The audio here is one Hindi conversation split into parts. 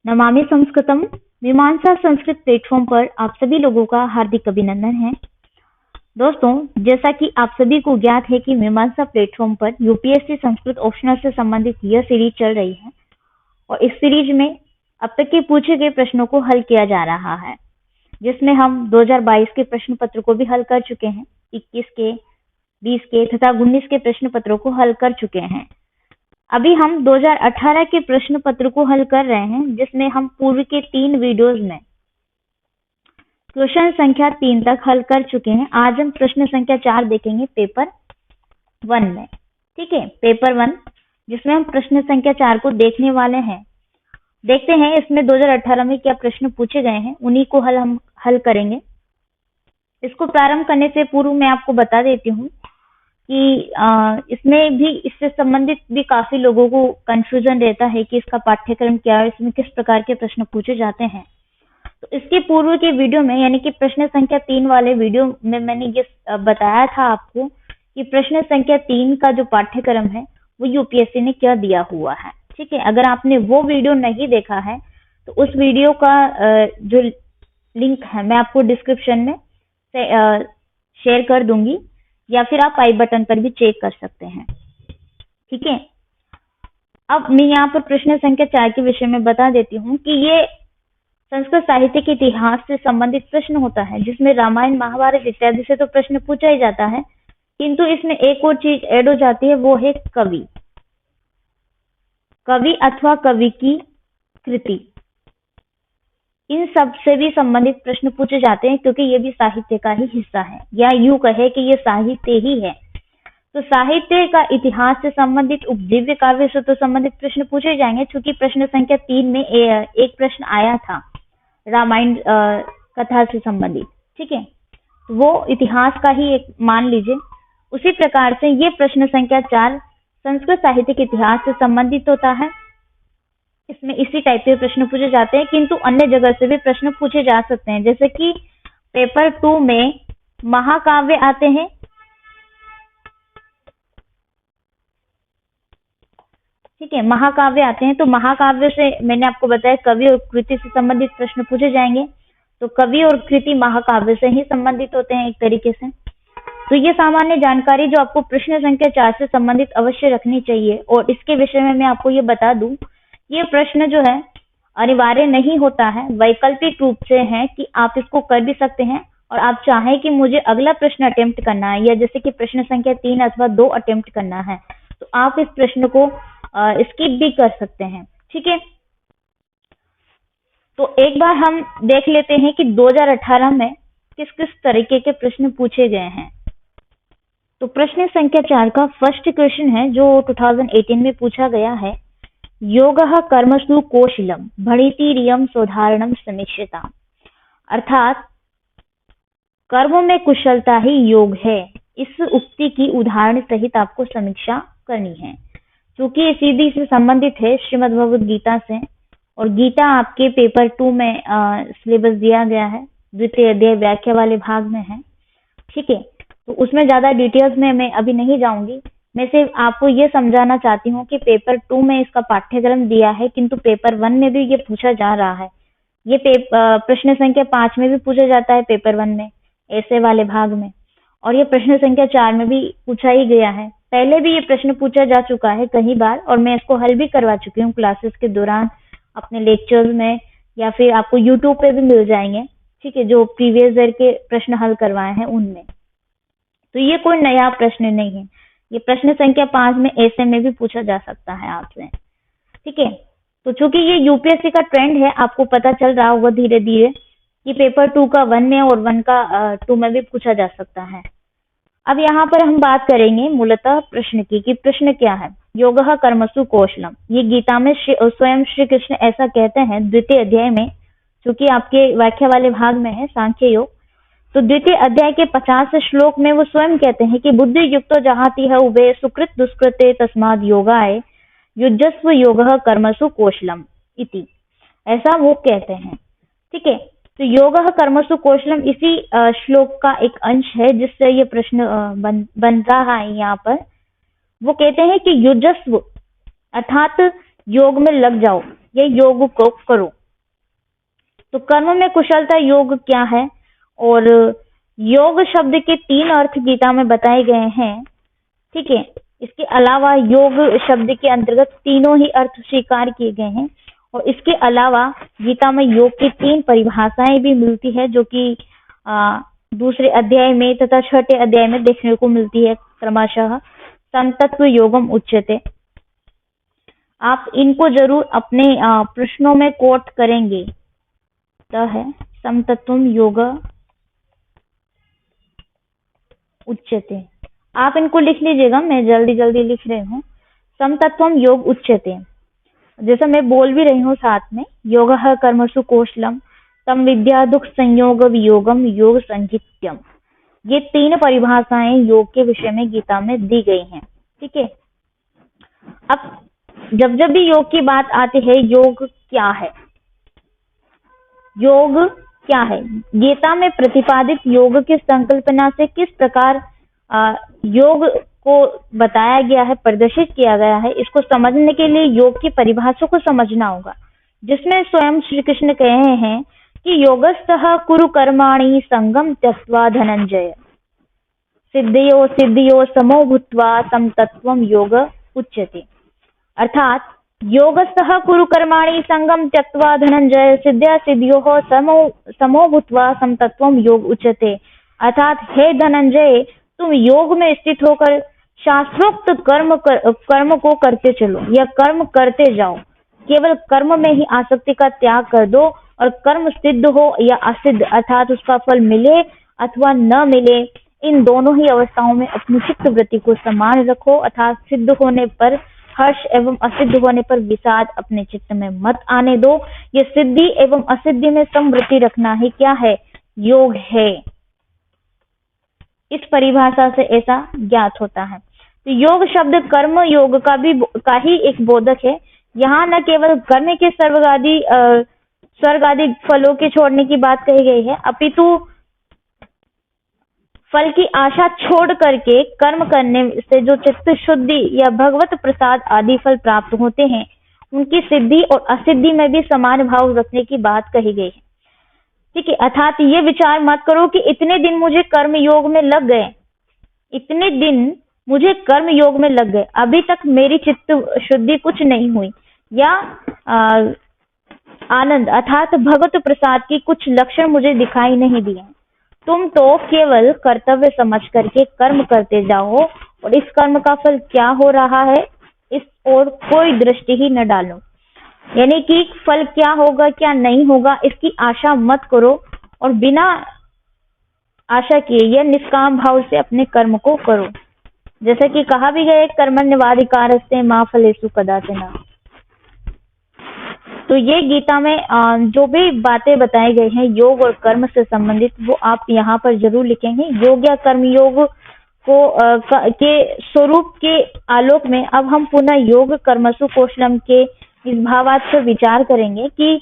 नमामि संस्कृतम मीमांसा संस्कृत प्लेटफॉर्म पर आप सभी लोगों का हार्दिक अभिनंदन है। दोस्तों, जैसा कि आप सभी को ज्ञात है कि मीमांसा प्लेटफॉर्म पर यूपीएससी संस्कृत ऑप्शनल से संबंधित यह सीरीज चल रही है और इस सीरीज में अब तक के पूछे गए प्रश्नों को हल किया जा रहा है, जिसमें हम 2022 के प्रश्न पत्र को भी हल कर चुके हैं, 21 के, 20 के तथा 19 के प्रश्न पत्रों को हल कर चुके हैं। अभी हम 2018 के प्रश्न पत्र को हल कर रहे हैं, जिसमें हम पूर्व के 3 वीडियोस में क्वेश्चन संख्या 3 तक हल कर चुके हैं। आज हम प्रश्न संख्या 4 देखेंगे पेपर 1 में। ठीक है, पेपर 1 जिसमें हम प्रश्न संख्या 4 को देखने वाले हैं। देखते हैं इसमें 2018 में क्या प्रश्न पूछे गए हैं, उन्हीं को हम हल करेंगे। इसको प्रारंभ करने से पूर्व मैं आपको बता देती हूँ कि इसमें भी इससे संबंधित भी काफी लोगों को कंफ्यूजन रहता है कि इसका पाठ्यक्रम क्या है, इसमें किस प्रकार के प्रश्न पूछे जाते हैं। तो इसके पूर्व के वीडियो में यानी कि प्रश्न संख्या 3 वाले वीडियो में मैंने ये बताया था आपको कि प्रश्न संख्या 3 का जो पाठ्यक्रम है वो यूपीएससी ने क्या दिया हुआ है। ठीक है, अगर आपने वो वीडियो नहीं देखा है तो उस वीडियो का जो लिंक है मैं आपको डिस्क्रिप्शन में शेयर कर दूंगी या फिर आप आई बटन पर भी चेक कर सकते हैं। ठीक है, अब मैं यहाँ पर प्रश्न संख्या 4 के विषय में बता देती हूँ कि ये संस्कृत साहित्य के इतिहास से संबंधित प्रश्न होता है, जिसमें रामायण, महाभारत इत्यादि से तो प्रश्न पूछा ही जाता है, किंतु इसमें एक और चीज ऐड हो जाती है, वो है कवि अथवा कवि की कृति। इन सब से भी संबंधित प्रश्न पूछे जाते हैं, क्योंकि ये भी साहित्य का ही हिस्सा है, या यूं कहे कि ये साहित्य ही है। तो साहित्य का इतिहास से संबंधित उपजीव्य काव्य से तो संबंधित प्रश्न पूछे जाएंगे, क्योंकि प्रश्न संख्या 3 में एक प्रश्न आया था रामायण कथा से संबंधित। ठीक है, वो इतिहास का ही एक मान लीजिए। उसी प्रकार से ये प्रश्न संख्या 4 संस्कृत साहित्य के इतिहास से संबंधित होता है। इसमें इसी टाइप के प्रश्न पूछे जाते हैं, किंतु अन्य जगह से भी प्रश्न पूछे जा सकते हैं। जैसे कि पेपर 2 में महाकाव्य आते हैं। ठीक है, महाकाव्य आते हैं, तो महाकाव्य से मैंने आपको बताया कवि और कृति से संबंधित प्रश्न पूछे जाएंगे। तो कवि और कृति महाकाव्य से ही संबंधित होते हैं एक तरीके से। तो ये सामान्य जानकारी जो आपको प्रश्न संख्या 4 से संबंधित अवश्य रखनी चाहिए। और इसके विषय में मैं आपको ये बता दूं, ये प्रश्न जो है अनिवार्य नहीं होता है, वैकल्पिक रूप से है कि आप इसको कर भी सकते हैं और आप चाहें कि मुझे अगला प्रश्न अटेम्प्ट करना है, या जैसे कि प्रश्न संख्या 3 अथवा 2 अटेम्प्ट करना है, तो आप इस प्रश्न को स्किप भी कर सकते हैं। ठीक है, तो एक बार हम देख लेते हैं कि 2018 में किस किस तरीके के प्रश्न पूछे गए हैं। तो प्रश्न संख्या 4 का फर्स्ट क्वेश्चन है जो 2018 में पूछा गया है, योगः कर्मसु कौशलम भणितिरियं सोधारणम समीक्षिता। अर्थात कर्मों में कुशलता ही योग है। इस उक्ति की उदाहरण सहित आपको समीक्षा करनी है, क्योंकि ये सीधी से संबंधित है श्रीमद् भगवद गीता से, और गीता आपके पेपर 2 में सिलेबस दिया गया है, द्वितीय अध्याय व्याख्या वाले भाग में है। ठीक है, तो उसमें ज्यादा डिटेल्स में मैं अभी नहीं जाऊंगी। मैं सिर्फ आपको ये समझाना चाहती हूँ कि पेपर 2 में इसका पाठ्यक्रम दिया है, किंतु पेपर 1 में भी ये पूछा जा रहा है। ये प्रश्न संख्या 5 में भी पूछा जाता है पेपर 1 में, ऐसे वाले भाग में, और ये प्रश्न संख्या 4 में भी पूछा ही गया है। पहले भी ये प्रश्न पूछा जा चुका है कई बार, और मैं इसको हल भी करवा चुकी हूँ क्लासेस के दौरान, अपने लेक्चर्स में, या फिर आपको यूट्यूब पे भी मिल जाएंगे। ठीक है, जो प्रीवियस ईयर के प्रश्न हल करवाए हैं उनमें। तो ये कोई नया प्रश्न नहीं है, ये प्रश्न संख्या 5 में ऐसे में भी पूछा जा सकता है आपसे। ठीक है, तो चूंकि ये यूपीएससी का ट्रेंड है, आपको पता चल रहा होगा धीरे धीरे कि पेपर 2 का 1 में और 1 का 2 में भी पूछा जा सकता है। अब यहाँ पर हम बात करेंगे मूलतः प्रश्न की कि प्रश्न क्या है। योगः कर्मसु कौशलम, ये गीता में स्वयं श्री कृष्ण ऐसा कहते हैं द्वितीय अध्याय में, क्योंकि आपके व्याख्या वाले भाग में है सांख्य योग। तो द्वितीय अध्याय के 50 श्लोक में वो स्वयं कहते हैं कि बुद्धि युक्तो जहाति है उभे सुकृत दुष्कृते तस्माद योगाय युजस्व योगः कर्मसु कौशलम इति, ऐसा वो कहते हैं। ठीक है, तो योगः कर्मसु कौशलम इसी श्लोक का एक अंश है जिससे ये प्रश्न बन रहा है यहाँ पर। वो कहते हैं कि युजस्व अर्थात योग में लग जाओ, ये योग को करो। तो कर्म में कुशलता योग क्या है, और योग शब्द के 3 अर्थ गीता में बताए गए हैं। ठीक है, इसके अलावा योग शब्द के अंतर्गत तीनों ही अर्थ स्वीकार किए गए हैं, और इसके अलावा गीता में योग की 3 परिभाषाएं भी मिलती है, जो कि दूसरे अध्याय में तथा छठे अध्याय में देखने को मिलती है क्रमशः। संतत्व योगम उच्यते। आप इनको जरूर अपने प्रश्नों में कोट करेंगे। तो है समतत्वम योग उच्यते। आप इनको लिख लीजिएगा, मैं जल्दी जल्दी लिख रही हूँ। समतत्वम योग उच्यते, जैसा मैं बोल भी रही हूँ साथ में। योगः कर्मसु कौशलम तम विद्या दुख संयोग वियोगम योग संचित्यम। ये 3 परिभाषाएं योग के विषय में गीता में दी गई हैं। ठीक है, अब जब जब भी योग की बात आती है, योग क्या है, योग क्या है, गीता में प्रतिपादित योग की संकल्पना से किस प्रकार योग को बताया गया है, प्रदर्शित किया गया है, इसको समझने के लिए योग की परिभाषा को समझना होगा, जिसमें स्वयं श्री कृष्ण कहे हैं कि योगस्थः कुरु कर्माणि संगम त्यक्त्वा धनंजय सिद्धियो सिद्धियो समो भूत्वा समतत्वम योग उच्यते। अर्थात योगस्थः कुरु कर्माणि संगम त्यक्त्वा धनंजय सिद्ध्या सिद्धियोः समो भूत्वा समतत्वम योग उच्यते। अर्थात हे धनंजय, तुम योग में स्थित होकर शास्त्रोक्त कर्म को करते चलो या कर्म करते जाओ। केवल कर्म में ही आसक्ति का त्याग कर दो, और कर्म सिद्ध हो या असिद्ध, अर्थात उसका फल मिले अथवा न मिले, इन दोनों ही अवस्थाओं में अपनी चित्त वृत्ति को समान रखो। अर्थात सिद्ध होने पर हर्ष एवं असिद्ध होने पर विषाद अपने चित्त में मत आने दो। ये सिद्धि एवं असिद्धि में समवृत्ति रखना ही क्या है, योग है। इस परिभाषा से ऐसा ज्ञात होता है। तो योग शब्द कर्म योग का ही एक बोधक है। यहाँ न केवल कर्म के स्वर्ग आदि फलों के छोड़ने की बात कही गई है, अपितु फल की आशा छोड़ करके कर्म करने से जो चित्त शुद्धि या भगवत प्रसाद आदि फल प्राप्त होते हैं, उनकी सिद्धि और असिद्धि में भी समान भाव रखने की बात कही गई है। ठीक है, अर्थात ये विचार मत करो कि इतने दिन मुझे कर्म योग में लग गए, इतने दिन मुझे कर्म योग में लग गए, अभी तक मेरी चित्त शुद्धि कुछ नहीं हुई, या आनंद अर्थात भगवत प्रसाद की कुछ लक्षण मुझे दिखाई नहीं दिए। तुम तो केवल कर्तव्य समझ करके कर्म करते जाओ, और इस कर्म का फल क्या हो रहा है इस ओर कोई दृष्टि ही न डालो। यानी कि फल क्या होगा क्या नहीं होगा इसकी आशा मत करो, और बिना आशा किए या निष्काम भाव से अपने कर्म को करो। जैसे कि कहा भी गया, कर्मण्यवाधिकारस्ते मा फलेषु कदाचन। तो ये गीता में जो भी बातें बताई गई हैं योग और कर्म से संबंधित, वो आप यहाँ पर जरूर लिखेंगे। योग या कर्म योग को के स्वरूप के आलोक में अब हम पुनः योग कर्मसु कौशलम के इस भावार्थ पर विचार करेंगे कि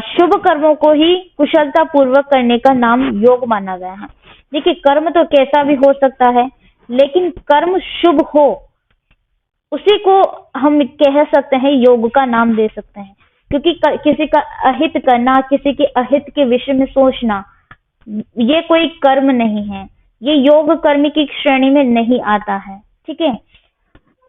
शुभ कर्मों को ही कुशलता पूर्वक करने का नाम योग माना गया है। देखिए, कर्म तो कैसा भी हो सकता है, लेकिन कर्म शुभ हो उसी को हम कह सकते हैं, योग का नाम दे सकते हैं। क्योंकि किसी का अहित करना, किसी के अहित के विषय में सोचना, ये कोई कर्म नहीं है, ये योग कर्म की श्रेणी में नहीं आता है। ठीक है,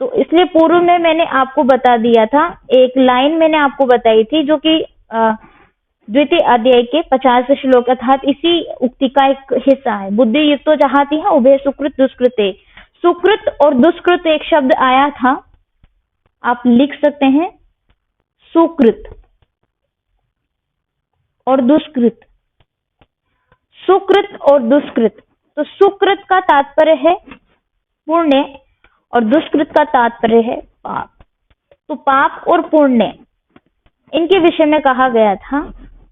तो इसलिए पूर्व में मैंने आपको बता दिया था, एक लाइन मैंने आपको बताई थी जो कि द्वितीय अध्याय के 50 श्लोक अर्थात इसी उक्ति का एक हिस्सा है। बुद्धि युक्तो जहाती है उभय सुकृत दुष्कृते। सुकृत और दुष्कृत एक शब्द आया था, आप लिख सकते हैं, सुकृत और दुष्कृत। सुकृत और दुष्कृत, तो सुकृत का तात्पर्य है पुण्य और दुष्कृत का तात्पर्य है पाप। तो पाप और पुण्य इनके विषय में कहा गया था।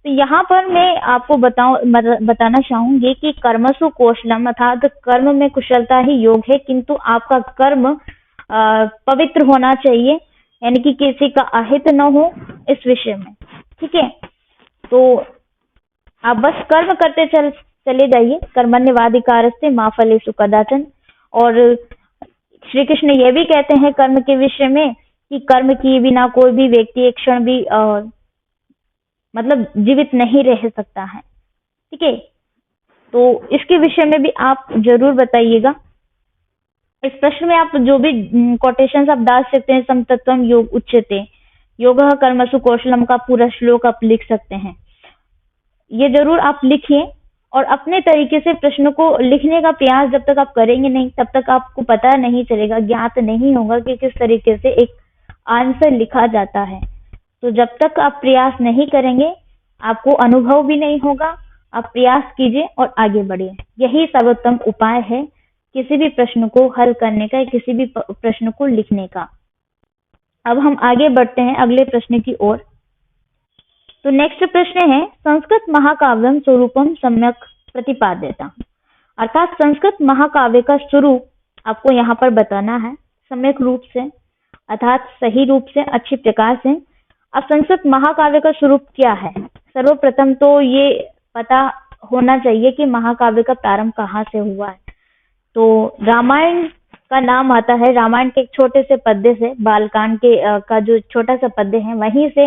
तो यहाँ पर मैं आपको बताना चाहूंगी कि कर्मसु कौशलम अर्थात कर्म में कुशलता ही योग है, किंतु आपका कर्म पवित्र होना चाहिए, यानी कि किसी का अहित न हो इस विषय में। ठीक है, तो आप बस कर्म करते चले जाइए। कर्मण्यवाधिकारस्ते मा फलेषु कदाचन। और श्री कृष्ण ये भी कहते हैं कर्म के विषय में कि कर्म किए बिना कोई भी व्यक्ति एक क्षण भी मतलब जीवित नहीं रह सकता है। ठीक है, तो इसके विषय में भी आप जरूर बताइएगा। इस प्रश्न में आप जो भी कोटेशंस आप डाल सकते हैं, समतत्वम योग उच्यते, योगः कर्मसु कौशलम का पूरा श्लोक आप लिख सकते हैं। ये जरूर आप लिखिए और अपने तरीके से प्रश्न को लिखने का प्रयास जब तक आप करेंगे नहीं, तब तक आपको पता नहीं चलेगा, ज्ञात नहीं होगा कि किस तरीके से एक आंसर लिखा जाता है। तो जब तक आप प्रयास नहीं करेंगे, आपको अनुभव भी नहीं होगा। आप प्रयास कीजिए और आगे बढ़िए। यही सर्वोत्तम उपाय है किसी भी प्रश्न को हल करने का, किसी भी प्रश्न को लिखने का। अब हम आगे बढ़ते हैं अगले प्रश्न की ओर। तो नेक्स्ट प्रश्न है, संस्कृत महाकाव्यम स्वरूपम सम्यक प्रतिपाद्यता। अर्थात संस्कृत महाकाव्य का स्वरूप आपको यहाँ पर बताना है सम्यक रूप से, अर्थात सही रूप से, अच्छी प्रकार से। अब संस्कृत महाकाव्य का स्वरूप क्या है? सर्वप्रथम तो ये पता होना चाहिए कि महाकाव्य का प्रारंभ कहाँ से हुआ है। तो रामायण का नाम आता है, रामायण के एक छोटे से पद्य से, बालकांड के का जो छोटा सा पद्य है, वहीं से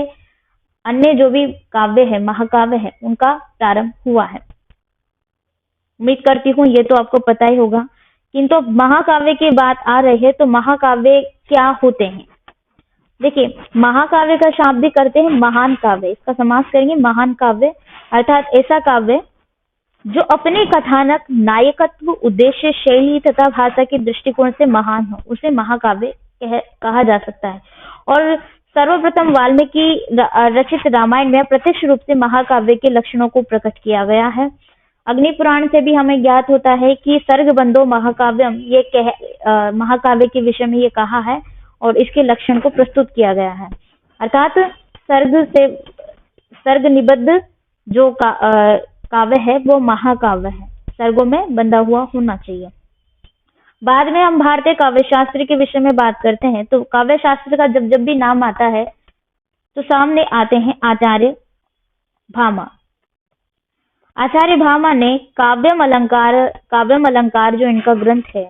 अन्य जो भी काव्य है, महाकाव्य है, उनका प्रारंभ हुआ है। उम्मीद करती हूँ ये तो आपको पता ही होगा। किंतु महाकाव्य की बात आ रही है तो महाकाव्य क्या होते हैं? देखिए, महाकाव्य का शाब्दिक करते हैं महान काव्य, इसका समास करेंगे महान काव्य, अर्थात ऐसा काव्य जो अपने कथानक, नायकत्व, उद्देश्य, शैली तथा भाषा के दृष्टिकोण से महान हो, उसे महाकाव्य कहा जा सकता है। और सर्वप्रथम वाल्मीकि रचित रामायण में प्रत्यक्ष रूप से महाकाव्य के लक्षणों को प्रकट किया गया है। अग्नि पुराण से भी हमें ज्ञात होता है कि सर्ग बंधो महाकाव्यम, ये महाकाव्य के विषय में ये कहा है और इसके लक्षण को प्रस्तुत किया गया है। अर्थात सर्ग निबद्ध जो काव्य है वो महाकाव्य है, सर्गों में बंधा हुआ होना चाहिए। बाद में हम भारतीय काव्य शास्त्र के विषय में बात करते हैं। तो काव्य शास्त्र का जब भी नाम आता है तो सामने आते हैं आचार्य भामा। आचार्य भामा ने काव्यम अलंकार जो इनका ग्रंथ है,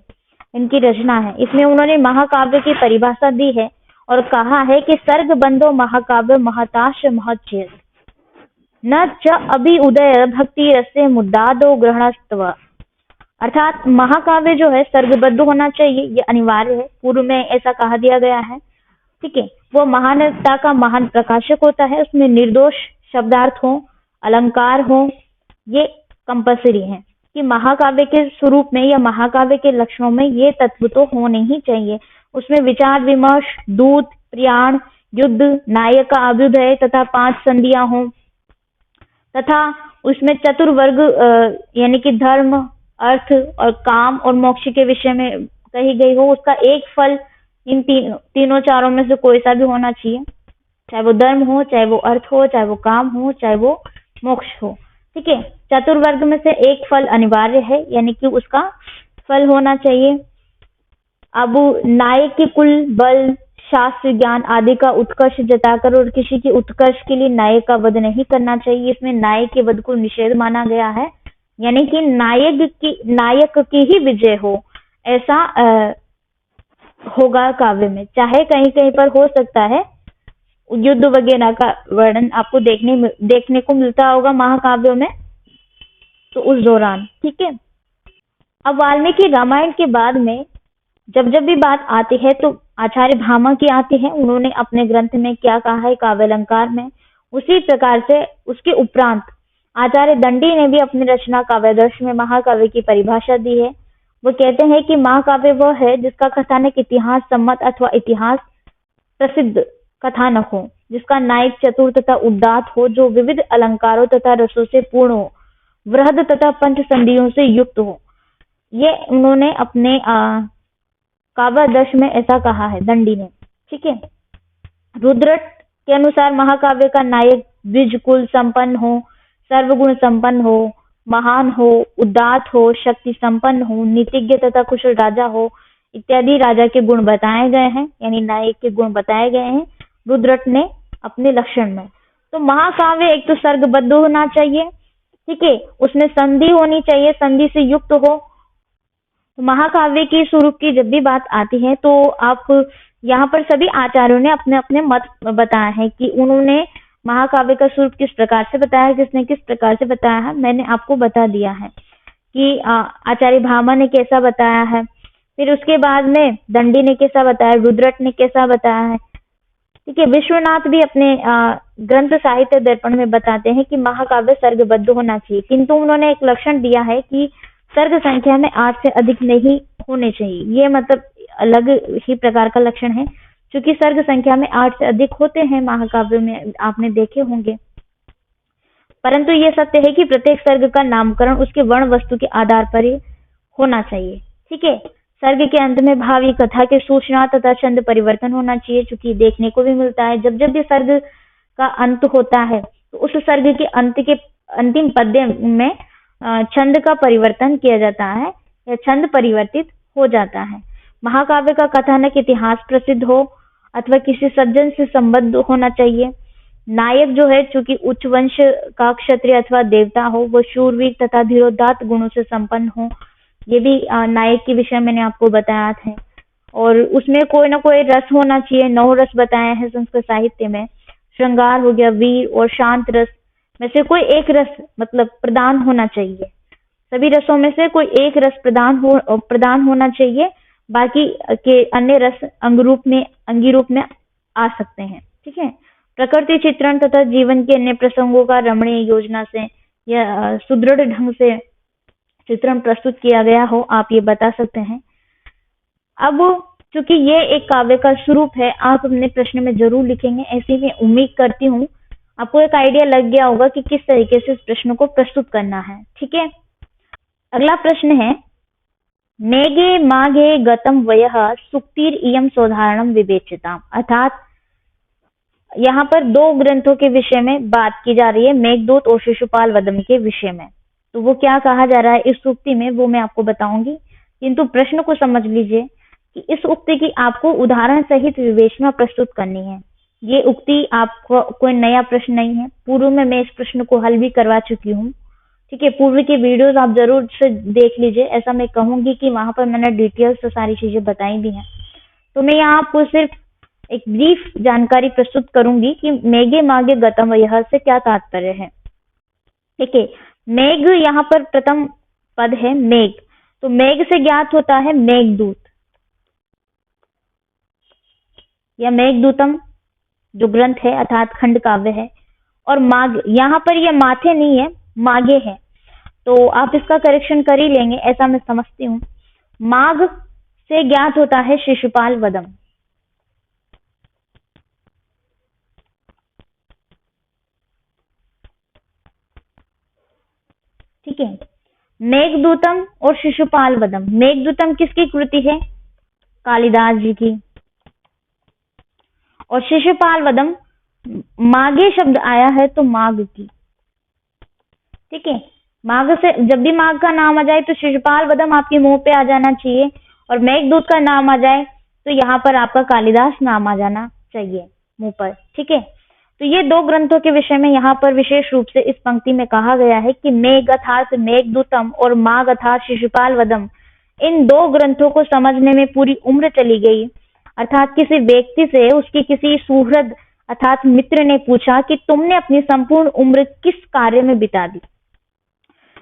इनकी रचना है, इसमें उन्होंने महाकाव्य की परिभाषा दी है और कहा है कि सर्ग बंधो महाकाव्य महताश महच्चेद न च अभि उदय भक्ति रसे मुद्दादो ग्रहणस्तव। अर्थात महाकाव्य जो है सर्गबद्ध होना चाहिए, ये अनिवार्य है, पूर्व में ऐसा कहा दिया गया है। ठीक है, वो महानता का महान प्रकाशक होता है, उसमें निर्दोष शब्दार्थ हो, अलंकार हो, ये कंपल्सरी है कि महाकाव्य के स्वरूप में या महाकाव्य के लक्षणों में ये तत्व तो होने ही चाहिए। उसमें विचार विमर्श, दूत, प्रयाण, युद्ध, नायक का अभ्युदय तथा 5 संधियां हों, तथा उसमें चतुर्वर्ग यानी कि धर्म, अर्थ और काम और मोक्ष के विषय में कही गई हो। उसका एक फल इन तीनों चारों में से कोई सा भी होना चाहिए, चाहे वो धर्म हो, चाहे वो अर्थ हो, चाहे वो काम हो, चाहे वो मोक्ष हो। ठीक है, चतुर्वर्ग में से एक फल अनिवार्य है, यानी कि उसका फल होना चाहिए। अब नायक के कुल, बल, शास्त्र ज्ञान आदि का उत्कर्ष जताकर और किसी की उत्कर्ष के लिए नायक का वध नहीं करना चाहिए। इसमें नायक के वध को निषेध माना गया है, यानी कि नायक की ही विजय हो, ऐसा होगा काव्य में। चाहे कहीं कहीं पर हो सकता है युद्ध वगैरह का वर्णन आपको देखने को मिलता होगा महाकाव्यों में, तो उस दौरान। ठीक है, अब वाल्मीकि रामायण के बाद में जब भी बात आती है तो आचार्य भामा की आती है। उन्होंने अपने ग्रंथ में क्या कहा है काव्यालंकार में, उसी प्रकार से उसके उपरांत आचार्य दंडी ने भी अपनी रचना काव्यादर्श में महाकाव्य की परिभाषा दी है। वो कहते हैं कि महाकाव्य वह है जिसका कथानक इतिहास सम्मत अथवा इतिहास प्रसिद्ध कथानक हो, जिसका नायक चतुर तथा उदात्त हो, जो विविध अलंकारों तथा रसों से पूर्ण हो, वृहद तथा पंच संधियों से युक्त हो। ये उन्होंने अपने काव्यादर्श में ऐसा कहा है दंडी ने। ठीक है, रुद्रट के अनुसार महाकाव्य का नायक द्विज कुल संपन्न हो, सर्वगुण संपन्न हो, महान हो, उदात्त हो, शक्ति संपन्न हो, नीतिज्ञ तथा कुशल राजा हो, इत्यादि राजा के गुण बताए गए हैं, यानी नायक के गुण बताए गए हैं रुद्रट ने अपने लक्षण में। तो महाकाव्य एक तो सर्गबद्ध होना चाहिए, ठीक है, उसमें संधि होनी चाहिए, संधि से युक्त हो। तो महाकाव्य की स्वरूप की जब भी बात आती है तो आप यहाँ पर सभी आचार्यों ने अपने अपने मत बताए हैं कि उन्होंने महाकाव्य का स्वरूप किस प्रकार से बताया, किसने किस प्रकार से बताया है, मैंने आपको बता दिया है कि आचार्य भामा ने कैसा बताया है, फिर उसके बाद में दंडी ने कैसा बताया, रुद्रट ने कैसा बताया है। ठीक है, विश्वनाथ भी अपने ग्रंथ साहित्य दर्पण में बताते हैं कि महाकाव्य सर्गबद्ध होना चाहिए, किंतु उन्होंने एक लक्षण दिया है कि सर्ग संख्या में 8 से अधिक नहीं होने चाहिए। ये मतलब अलग ही प्रकार का लक्षण है, क्योंकि सर्ग संख्या में 8 से अधिक होते हैं महाकाव्य में, आपने देखे होंगे। परंतु ये सत्य है कि प्रत्येक सर्ग का नामकरण उसके वर्ण वस्तु के आधार पर ही होना चाहिए। ठीक है, सर्ग के अंत में भावी कथा के सूचना तथा छंद परिवर्तन होना चाहिए, क्योंकि देखने को भी मिलता है जब जब भी सर्ग का अंत होता है तो उस सर्ग के अंत के अंतिम पद्य में छंद का परिवर्तन किया जाता है या छंद परिवर्तित हो जाता है। महाकाव्य का कथानक इतिहास प्रसिद्ध हो अथवा किसी सज्जन से संबद्ध होना चाहिए। नायक जो है, चूंकि उच्च वंश का क्षत्रिय अथवा देवता हो, वो शूरवीर तथा धीरोदात्त गुणों से संपन्न हो। ये भी नायक के विषय मैंने आपको बताया था। और उसमें कोई ना कोई रस होना चाहिए। 9 रस बताए हैं संस्कृत साहित्य में। श्रृंगार हो गया, वीर और शांत रस में से कोई एक रस मतलब प्रदान होना चाहिए। सभी रसों में से कोई एक रस प्रदान होना चाहिए, बाकी के अन्य रस अंगी रूप में आ सकते हैं। ठीक है, प्रकृति चित्रण तथा जीवन के अन्य प्रसंगों का रमणीय योजना से या सुदृढ़ ढंग से चित्रण प्रस्तुत किया गया हो, आप ये बता सकते हैं। अब क्योंकि ये एक काव्य का स्वरूप है, आप अपने प्रश्न में जरूर लिखेंगे, ऐसी मैं उम्मीद करती हूँ आपको एक आइडिया लग गया होगा कि किस तरीके से इस प्रश्न को प्रस्तुत करना है। ठीक है, अगला प्रश्न है, मेघे माघे गतम वयः सुक्तिर इयम सौधारणम विवेच्यताम। अर्थात यहाँ पर 2 ग्रंथों के विषय में बात की जा रही है, मेघदूत और शिशुपाल वधम के विषय में। तो वो क्या कहा जा रहा है इस उक्ति में, वो मैं आपको बताऊंगी, किंतु प्रश्न को समझ लीजिए कि इस उक्ति की आपको उदाहरण सहित विवेचना प्रस्तुत करनी है। ये उक्ति आपको कोई नया प्रश्न नहीं है, पूर्व में मैं इस प्रश्न को हल भी करवा चुकी हूँ। ठीक है, पूर्व के वीडियोस आप जरूर से देख लीजिए। ऐसा मैं कहूंगी कि वहां पर मैंने डिटेल्स से सारी चीजें बताई भी हैं। तो मैं यहाँ आपको सिर्फ एक ब्रीफ जानकारी प्रस्तुत करूंगी कि मेघे माघे गतम वयः से क्या तात्पर्य है। ठीक है, मेघ यहाँ पर प्रथम पद है मेघ, तो मेघ से ज्ञात होता है मेघदूत या मेघदूतम जो ग्रंथ है अर्थात खंड काव्य है। और माघ, यहाँ पर ये माथे नहीं है, माघे है, तो आप इसका करेक्शन कर ही लेंगे ऐसा मैं समझती हूँ। माघ से ज्ञात होता है शिशुपाल वधम। ठीक है, मेघदूतम और शिशुपाल वधम। मेघदूतम किसकी कृति है? कालिदास जी की। और शिशुपाल वधम माघे शब्द आया है तो माघ की। ठीक है, माघ से जब भी माघ का नाम आ जाए तो शिशुपाल वधम आपके मुंह पे आ जाना चाहिए, और मेघदूत का नाम आ जाए तो यहाँ पर आपका कालिदास नाम आ जाना चाहिए मुंह पर। ठीक है, तो ये 2 ग्रंथों के विषय में यहाँ पर विशेष रूप से इस पंक्ति में कहा गया है कि मेघ अर्थात मेघदूतम और माघ अर्थात शिशुपाल वधम, इन 2 ग्रंथों को समझने में पूरी उम्र चली गई। अर्थात किसी व्यक्ति से उसकी किसी सुहृद अर्थात मित्र ने पूछा कि तुमने अपनी संपूर्ण उम्र किस कार्य में बिता दी।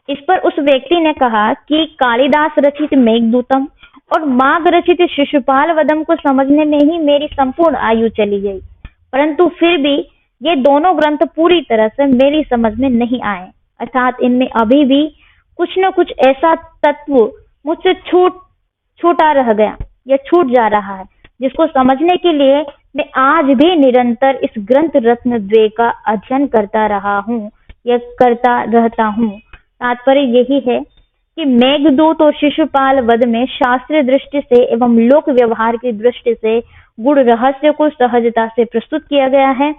इस पर उस व्यक्ति ने कहा कि कालिदास रचित मेघदूतम और माघ रचित शिशुपाल वधम को समझने में ही मेरी संपूर्ण आयु चली गई, परंतु फिर भी ये दोनों ग्रंथ पूरी तरह से मेरी समझ में नहीं आए। अर्थात इनमें अभी भी कुछ न कुछ ऐसा तत्व मुझसे छूटा रह गया या छूट जा रहा है, जिसको समझने के लिए मैं आज भी निरंतर इस ग्रंथ रत्न द्वय का अध्ययन करता रहा हूँ या करता रहता हूँ। तात्पर्य यही है कि मेघदूत और शिशुपाल वध में शास्त्रीय दृष्टि से एवं लोक व्यवहार की दृष्टि से गुण रहस्य को सहजता से प्रस्तुत किया गया है,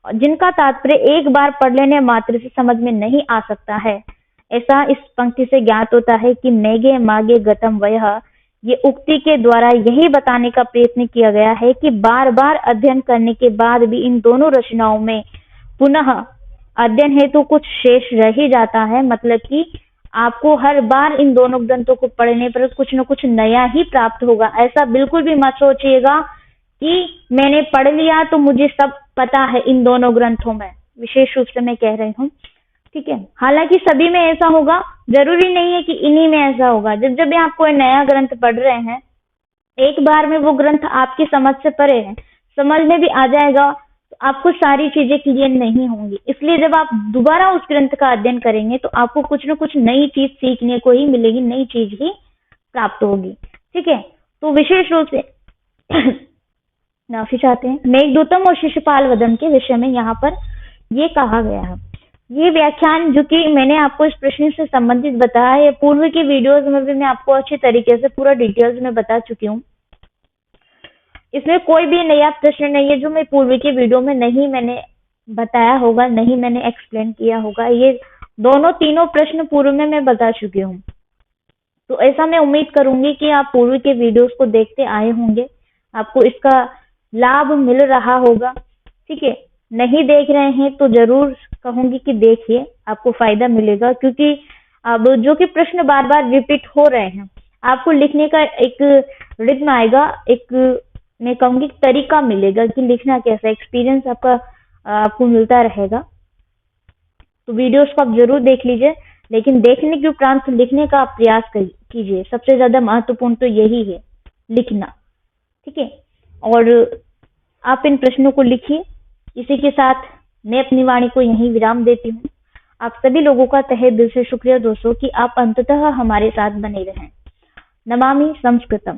जिनका तात्पर्य एक बार पढ़ लेने मात्र से समझ में नहीं आ सकता है। ऐसा इस पंक्ति से ज्ञात होता है कि मेघे माघे गतम वयः, ये उक्ति के द्वारा यही बताने का प्रयत्न किया गया है कि बार बार अध्ययन करने के बाद भी इन दोनों रचनाओं में पुनः अध्ययन हेतु कुछ शेष रह ही जाता है। मतलब कि आपको हर बार इन दोनों ग्रंथों को पढ़ने पर कुछ न कुछ नया ही प्राप्त होगा। ऐसा बिल्कुल भी मत सोचिएगा कि मैंने पढ़ लिया तो मुझे सब पता है इन दोनों ग्रंथों में, विशेष रूप से मैं कह रही हूँ। ठीक है, हालांकि सभी में ऐसा होगा, जरूरी नहीं है कि इन्हीं में ऐसा होगा। जब जब भी आप कोई नया ग्रंथ पढ़ रहे हैं, एक बार में वो ग्रंथ आपकी समझ से परे है, समझ में भी आ जाएगा तो आपको सारी चीजें क्लियर नहीं होंगी। इसलिए जब आप दोबारा उस ग्रंथ का अध्ययन करेंगे तो आपको कुछ ना कुछ नई चीज सीखने को ही मिलेगी, नई चीज ही प्राप्त होगी। ठीक है, तो विशेष रूप से माफी चाहते हैं, मेघदूतम और शिशुपाल वधम के विषय में यहाँ पर ये कहा गया है। ये व्याख्यान जो कि मैंने आपको इस प्रश्न से संबंधित बताया है, पूर्व की वीडियोस में भी मैं आपको अच्छी तरीके से पूरा डिटेल्स में बता चुकी हूँ। इसमें कोई भी नया प्रश्न नहीं है जो मैं पूर्व की वीडियो में नहीं मैंने बताया होगा, नहीं मैंने एक्सप्लेन किया होगा। ये दोनों तीनों प्रश्न पूर्व में मैं बता चुकी हूँ। तो ऐसा मैं उम्मीद करूंगी कि आप पूर्व के वीडियोस को देखते आए होंगे, आपको इसका लाभ मिल रहा होगा। ठीक है, नहीं देख रहे हैं तो जरूर कहूंगी कि देखिए, आपको फायदा मिलेगा। क्योंकि अब जो कि प्रश्न बार बार रिपीट हो रहे हैं, आपको लिखने का एक रिद्म आएगा, एक मैं कहूंगी तरीका मिलेगा कि लिखना कैसा, एक्सपीरियंस आपको मिलता रहेगा। तो वीडियोस को आप जरूर देख लीजिए, लेकिन देखने के उपरांत लिखने का आप प्रयास कीजिए। सबसे ज्यादा महत्वपूर्ण तो यही है, लिखना। ठीक है, और आप इन प्रश्नों को लिखिए। इसी के साथ मैं अपनी वाणी को यहीं विराम देती हूँ। आप सभी लोगों का तहे दिल से शुक्रिया दोस्तों कि आप अंततः हमारे साथ बने रहें। नमामि संस्कृतम।